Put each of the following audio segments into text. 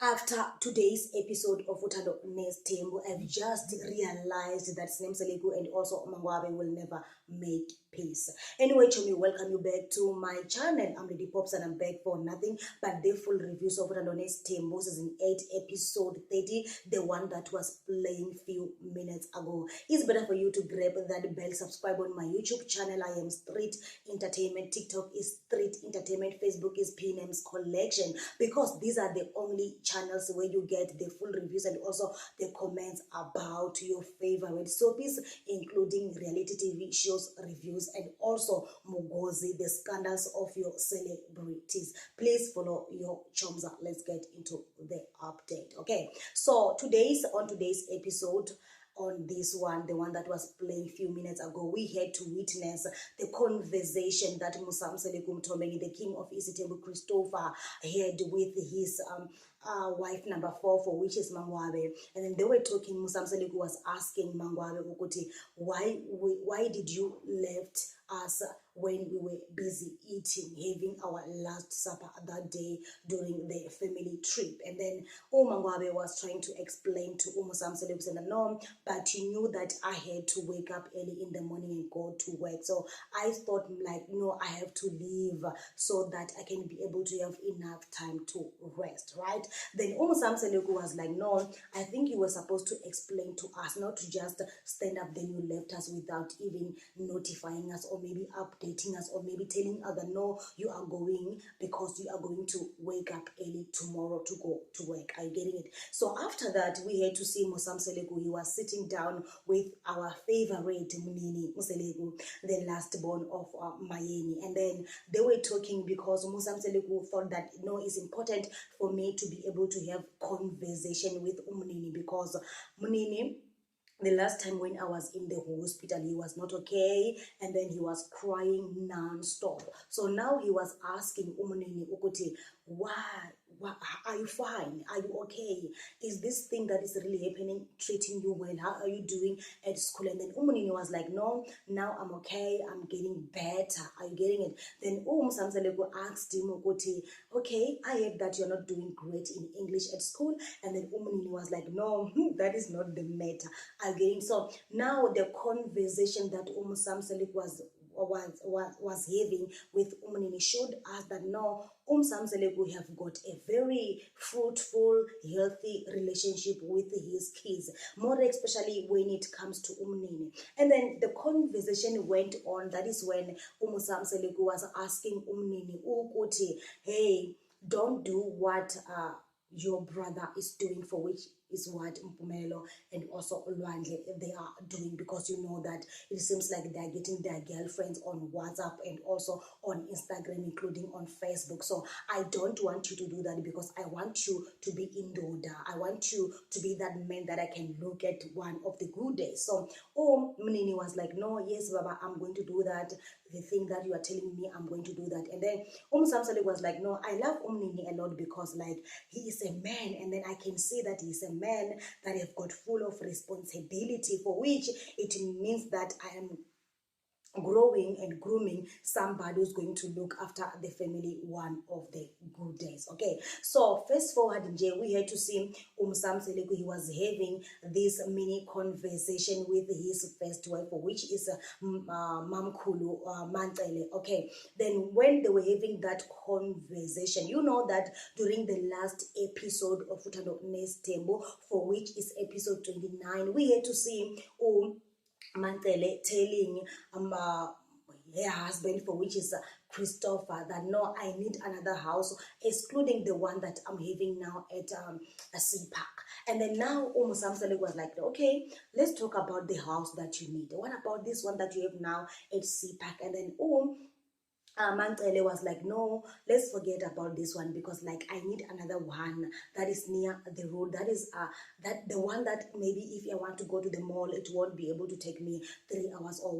After today's episode of Uthando Nesthembu, I've just realized that Mseleku and also MaNgwabe will never make peace. Anyway, Chomi, welcome you back to my channel. I'm Lady Pops and I'm back for nothing but the full reviews of Uthando Nesthembu season 8 episode 30, the one that was playing few minutes ago. It's better for you to grab that bell, subscribe on my YouTube channel. I am Street Entertainment, TikTok is Street Entertainment, Facebook is PNM's Collection, because these are the only channels where you get the full reviews and also the comments about your favorite soapies, including reality TV shows reviews and also Mugozi, the scandals of your celebrities. Please follow your chomza. Let's get into the update. Okay, so on today's episode, on this one, the one that was playing a few minutes ago, we had to witness the conversation that Mseleku, the king of Isithembu, Christopher, had with his wife number 4, for which is MaNgwabe. And then they were talking, Mseleku was asking MaNgwabe, why did you left us when we were busy eating, having our last supper that day during the family trip? And then MaNgwabe was trying to explain to Mseleku, said, no, but you knew that I had to wake up early in the morning and go to work. So I thought, like, no, I have to leave so that I can be able to have enough time to rest, right? Then Mseleku was like, no, I think you were supposed to explain to us, not to just stand up, then you left us without even notifying us or maybe updating us or maybe telling us that no, you are going because you are going to wake up early tomorrow to go to work. Are you getting it? So after that, we had to see Mseleku. He was sitting down with our favorite Mnini, Mseleku, the last born of Mayeni. And then they were talking because Mseleku thought that, no, it's important for me to be able to have conversation with Mnini, because Mnini, the last time when I was in the hospital, he was not okay, and then he was crying non-stop. So now he was asking Mnini Ukuti, why are you fine? Are you okay? Is this thing that is really happening treating you well? How are you doing at school? And then Mnini was like, no, now I'm okay, I'm getting better. Are you getting it? Then Mseleku asked him, okay, I heard that you're not doing great in English at school. And then Mnini was like, no, that is not the matter. Again, so now the conversation that Mseleku was having with Mnini showed us that no, Mseleku have got a very fruitful, healthy relationship with his kids, more especially when it comes to Mnini. And then the conversation went on. That is when Mseleku was asking Mnini, hey, don't do what your brother is doing, for which is what Mpumelo and also Olwandle they are doing, because you know that it seems like they are getting their girlfriends on WhatsApp and also on Instagram, including on Facebook. So I don't want you to do that, because I want you to be in Doda. I want you to be that man that I can look at one of the good days. So Mnini was like, no, yes, Baba, I'm going to do that. The thing that you are telling me, I'm going to do that. And then Samsalik was like, no, I love Mnini a lot, because like he is a man, and then I can see that he's a man that have got full of responsibility, for which it means that I am growing and grooming somebody who's going to look after the family one of the good days. Okay, so fast forward, we had to see Mseleku. He was having this mini conversation with his first wife, which is Mamkulu Mantele. Okay, then when they were having that conversation, you know that during the last episode of Uthando Nesthembu, for which is episode 29, we had to see Mantele telling her husband, for which is Christopher, that no, I need another house, excluding the one that I'm having now at a sea park. And then now Samsalik was like, okay, let's talk about the house that you need. What about this one that you have now at sea park? And then Mantele was like, no, let's forget about this one, because like I need another one that is near the road. That is that the one that maybe if I want to go to the mall, it won't be able to take me 3 hours or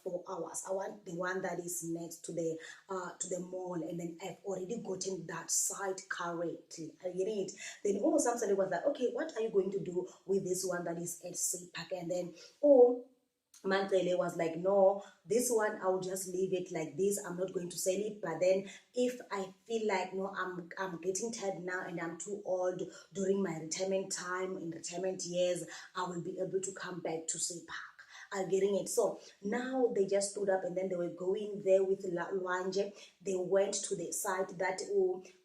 4 hours. I want the one that is next to the mall, and then I've already gotten that site currently. Are you getting it? Then Samsung was like, okay, what are you going to do with this one that is at Sea Park? And then Mangele was like, no, this one I'll just leave it like this. I'm not going to sell it. But then if I feel like, no, I'm getting tired now and I'm too old during my retirement time, in retirement years, I will be able to come back to say park. Are getting it? So now they just stood up and then they were going there with Lwanje. They went to the site that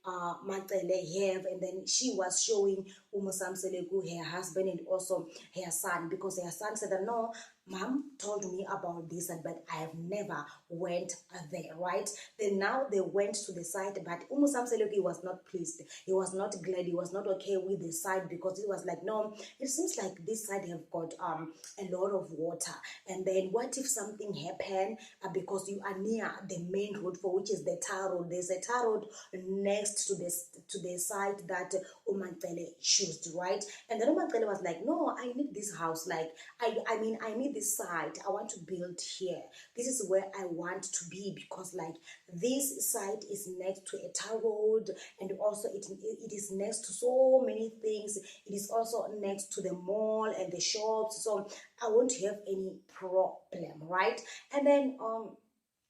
Mangele have, and then she was showing Mseleku her husband and also her son, because her son said that no, mom told me about this, but I have never went there, right? Then now they went to the site, but Mseleku was not pleased. He was not glad. He was not okay with the site, because he was like, no, it seems like this side have got a lot of water. And then what if something happened, because you are near the main road, for which is the tar road. There's a tar road next to the site that Umantele chose, right? And then Umantele was like, no, I need this house. Like, I mean, I need this site. I want to build here. This is where I want to be, because like this site is next to a tar road, and also it is next to so many things. It is also next to the mall and the shops, so I won't have any problem, right? And then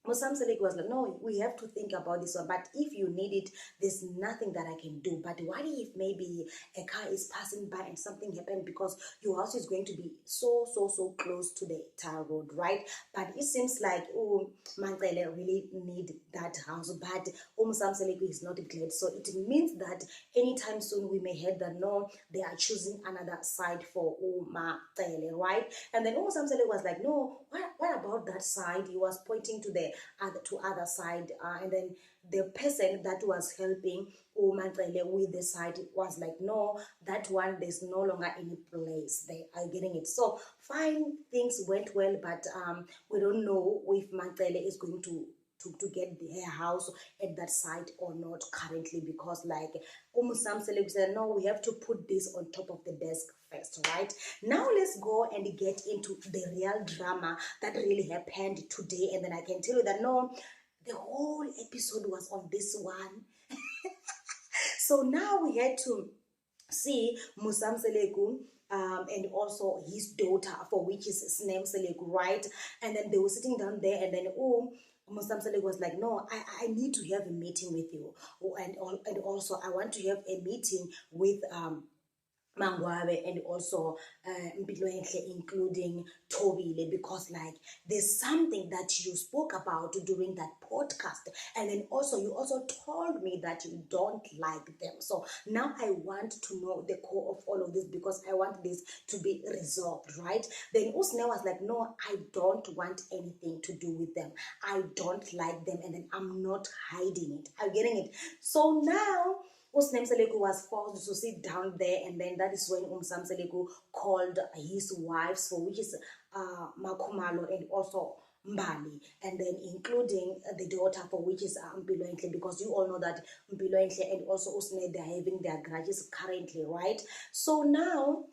Mseleku was like, no, we have to think about this one. But if you need it, there's nothing that I can do. But what if maybe a car is passing by and something happened, because your house is going to be so close to the tar road, right? But it seems like Mangele really need that house. But Mseleku is not glad. So it means that anytime soon we may hear that no, they are choosing another side for Mangele, right? And then Mseleku was like, no, what about that side? He was pointing to the other side, and then the person that was helping Mangele with the side was like, no, that one, there's no longer any place. They are getting it. So fine, things went well, but we don't know if Mangele is going to get her house at that site or not currently, because like Mseleku said, no, we have to put this on top of the desk first, right? Now let's go and get into the real drama that really happened today, and then I can tell you that no, the whole episode was on this one. So now we had to see Mseleku and also his daughter, for which is Sneh Mseleku, right? And then they were sitting down there, and then Mseleku was like, no, I need to have a meeting with you, and also I want to have a meeting with MaNgwabe and also including Tobile, because like there's something that you spoke about during that podcast, and then also you also told me that you don't like them. So now I want to know the core of all of this, because I want this to be resolved, right? Then Sneh was like, no, I don't want anything to do with them. I don't like them, and then I'm not hiding it. I'm getting it. So now Mseleku was forced to sit down there, and then that is when Mseleku called his wives, for which is Makhumalo and also Mbali, and then including the daughter, for which is Mpilo, because you all know that Mpilo and also Sneh, they are having their grudges currently, right? So now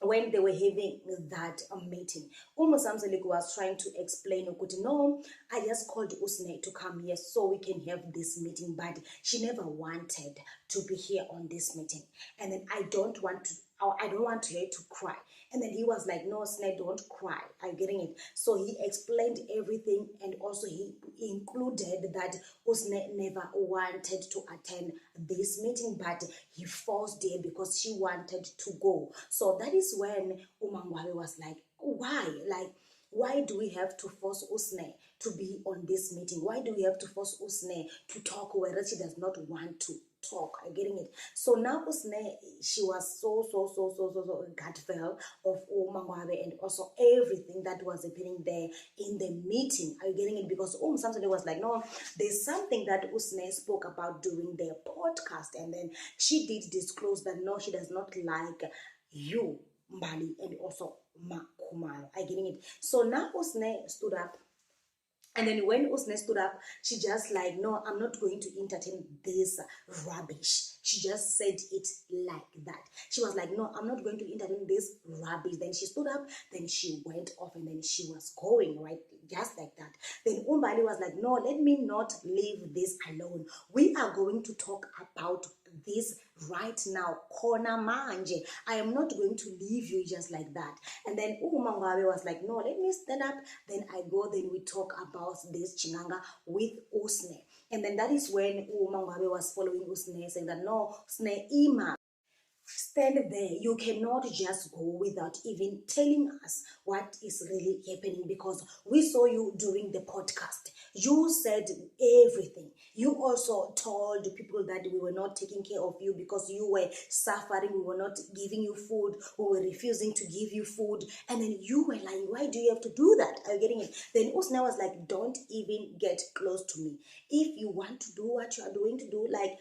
when they were having that meeting, Mseleku was trying to explain, no, I just called Sneh to come here so we can have this meeting, but she never wanted to be here on this meeting, and then I don't want her to cry. And then he was like, no, Sneh, don't cry. I'm getting it. So he explained everything, and also he included that Sneh never wanted to attend this meeting, but he forced her because she wanted to go. So that is when MaNgwabe was like, why? Like, why do we have to force Sneh to be on this meeting? Why do we have to force Sneh to talk whereas she does not want to talk? I'm getting it. So now Sneh, she was so gutful of MaNgwabe and also everything that was happening there in the meeting. Are you getting it? Because somebody was like, no, there's something that Sneh spoke about during their podcast, and then she did disclose that no, she does not like you, Mbali, and also Makhumalo. Are you getting it? So now Sneh stood up. And then when Sneh stood up, she just like, no, I'm not going to entertain this rubbish. She just said it like that. She was like, no, I'm not going to entertain this rubbish. Then she stood up, then she went off, and then she was going, right? Just like that. Then Mbali was like, no, let me not leave this alone. We are going to talk about this right now. Kona manje. I am not going to leave you just like that. And then MaNgwabe was like, no, let me stand up. Then I go, then we talk about this chinganga with Sneh. And then that is when MaNgwabe was following Sneh, saying that no, Sneh ima. Stand there. You cannot just go without even telling us what is really happening, because we saw you during the podcast. You said everything. You also told people that we were not taking care of you because you were suffering. We were not giving you food. We were refusing to give you food. And then you were lying. Why do you have to do that? Are you getting it? Then Sneh was like, don't even get close to me. If you want to do what you are doing to do, like,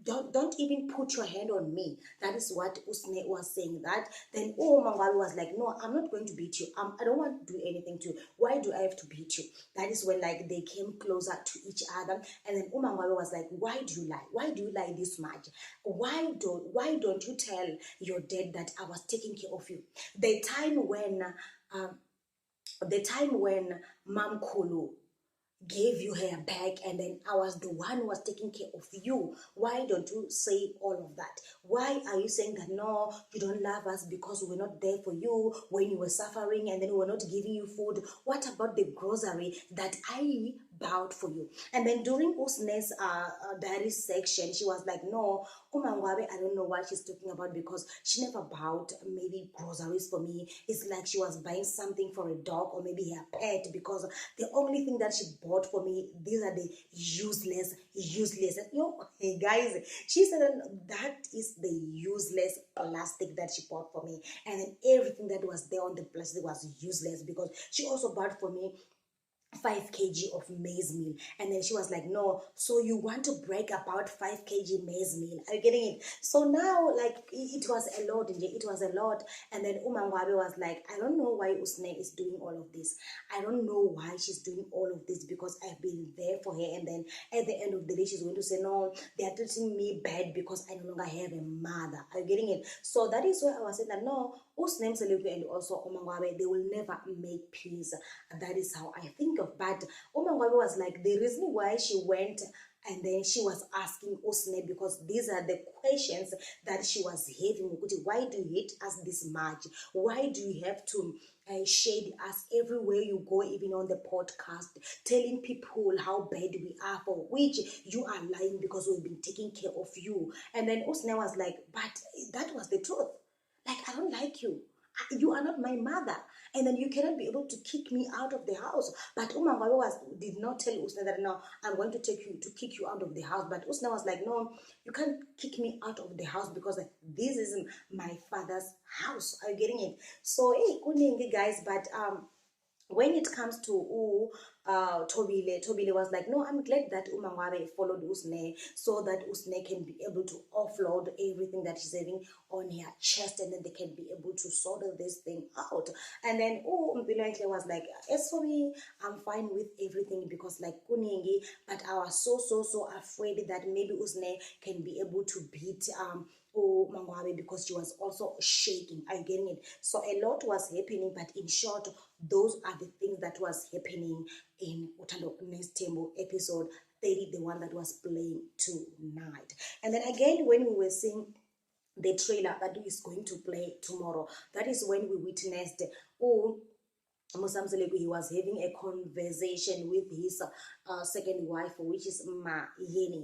don't even put your hand on me. That is what Sneh was saying. That then MaNgwabe was like, no, I'm not going to beat you. I don't want to do anything to you. Why do I have to beat you? That is when like they came closer to each other. And then MaNgwabe was like, why do you lie? Why do you lie this much? Why don't you tell your dad that I was taking care of you? The time when Mam Kulu gave you her back, and then I was the one who was taking care of you. Why don't you say all of that? Why are you saying that no, you don't love us because we were not there for you when you were suffering, and then we were not giving you food? What about the grocery that I bought for you? And then during Sneh's diary section, she was like, no, MaNgwabe, I don't know what she's talking about, because she never bought maybe groceries for me. It's like she was buying something for a dog or maybe her pet, because the only thing that she bought for me, these are the useless. Hey guys, she said that is the useless plastic that she bought for me. And then everything that was there on the plastic was useless, because she also bought for me 5 kg of maize meal. And then she was like, no, so you want to brag about 5 kg maize meal? Are you getting it? So now, like, it was a lot. It was a lot. And then MaNgwabe was like, I don't know why Sneh is doing all of this. I don't know why she's doing all of this, because I've been there for her. And then at the end of the day, she's going to say, no, they are treating me bad because I no longer have a mother. Are you getting it? So that is why I was saying that no, Sneh, Mseleku, and also MaNgwabe, they will never make peace. That is how I think of. But MaNgwabe was like, the reason why she went and then she was asking Sneh, because these are the questions that she was having. Why do you hate us this much? Why do you have to shade us everywhere you go, even on the podcast, telling people how bad we are, for which you are lying, because we've been taking care of you? And then Sneh was like, but that was the truth. Like, I don't like you. You are not my mother, and then you cannot be able to kick me out of the house. But MaNgwabe did not tell Sneh that no, I'm going to kick you out of the house. But Sneh was like, no, you can't kick me out of the house, because this isn't my father's house. Are you getting it? So hey, kuningi guys, but when it comes to Tobile was like, no, I'm glad that MaNgwabe followed Sneh, so that Sneh can be able to offload everything that she's having on her chest, and then they can be able to sort this thing out. And then Mpilo was like, as for me, I'm fine with everything, because like kuningi, but I was so afraid that maybe Sneh can be able to beat MaNgwabe, because she was also shaking. Are you getting it? So a lot was happening, but in short, those are the things that was happening in Uthando Nesthembu episode 30, the one that was playing tonight. And then again, when we were seeing the trailer that is going to play tomorrow, that is when we witnessed Mseleku, he was having a conversation with his second wife, which is Yeni.